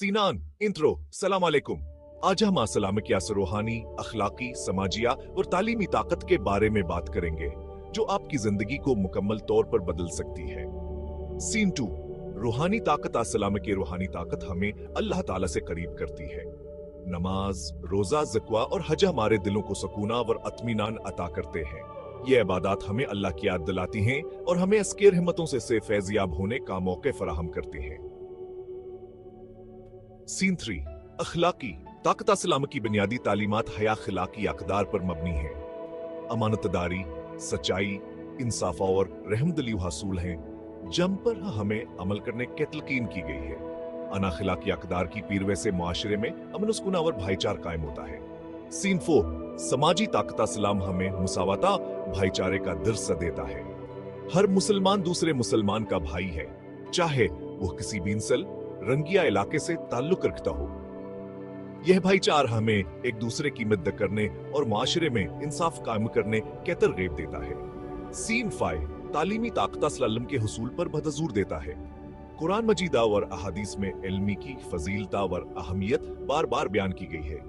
Sinan intro सलाम अलैकुम। आज हम असलाम की असर रूहानी, अखलाकी, समाजिया और तालीमी ताकत के बारे में बात करेंगे जो आपकी जिंदगी को मुकम्मल तौर पर बदल सकती है। सीन 2 रूहानी ताकत। असलाम की रूहानी ताकत हमें अल्लाह ताला से करीब करती है। नमाज, रोजा, ज़कवा और हज हमारे दिलों को सुकूना और अत्मीनान अता करते हैं। ये इबादत हमें अल्लाह की याद दिलाती हैं और हमें अस्केर हिम्मतों से फैज़याब होने का मौके फराहम करती हैं। सीन 3 अखलाकी ताकत। अस्लाम की बुनियादी तालीमात हया खिलाकी अक़दार पर मबनी है। अमानतदारी, सच्चाई, इंसाफ और रहमदिली हासूल हैं जम पर हमें अमल करने की तलकीन की गई है। अनाखिलाकी अक़दार की पीरवे से मुआशरे में अमन सुकून और भाईचार कायम होता है। सीन 4 समाजी ताकत। अस्लाम हमें मुसावता, भाईचारे का दर्स देता है। हर मुसलमान दूसरे मुसलमान का भाई है, चाहे वो किसी भी नस्ल, रंगिया इलाके से ताल्लुक रखता हो। यह भाईचार हमें एक दूसरे की मदद करने और माशरे में इंसाफ कायम करने की तरगीब देता है। सीन 5 तालीमी ताकत अस्लाम के हुसूल पर बदजूर देता है। कुरान मजीद और अहादीस में इल्मी की फजीलता और अहमियत बार बार बयान की गई है।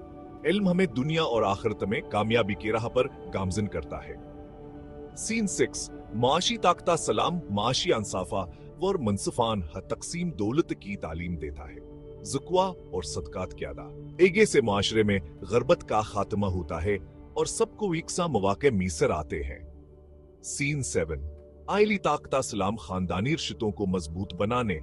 इल्म हमें दुनिया और आखिरत में कामयाबी की राह पर गामजन करता है। सीन 6 माशी ताकत अस्लाम माशी अंसाफा और मनसफान तकसीम दौलत की तालीम देता है। ज़कवा और सदकात की अदा एगे से माशरे में गरबत का खात्मा होता है और सबको इकसा मौके मीसर आते हैं। सीन 7 आइली ताकत अस्लाम खानदानी रिश्तों को मजबूत बनाने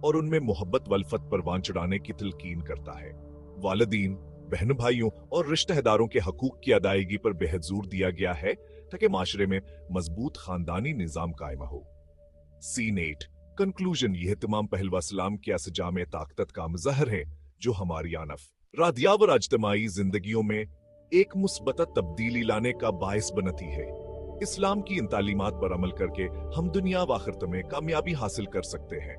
और उनमें मोहब्बत वल्फत परवान चढ़ाने की तलकीन करता है। वालिदीन, बहन भाइयों और रिश्तेदारों के हकूक की अदायगी पर बेहद जोर दिया गया है ताकि माशरे में मजबूत खानदानी निजाम कायम हो। Scene 8 conclusion. यह तमाम पहलू इस्लाम के असजाम ताकत का मज़हर है जो हमारी आनफ, रादिया व अज्तमाई जिंदगियों में एक मुस्बत तब्दीली लाने का बायस बनती है। इस्लाम की इन तालीमात पर अमल करके हम दुनिया व आखिरत में कामयाबी हासिल कर सकते हैं।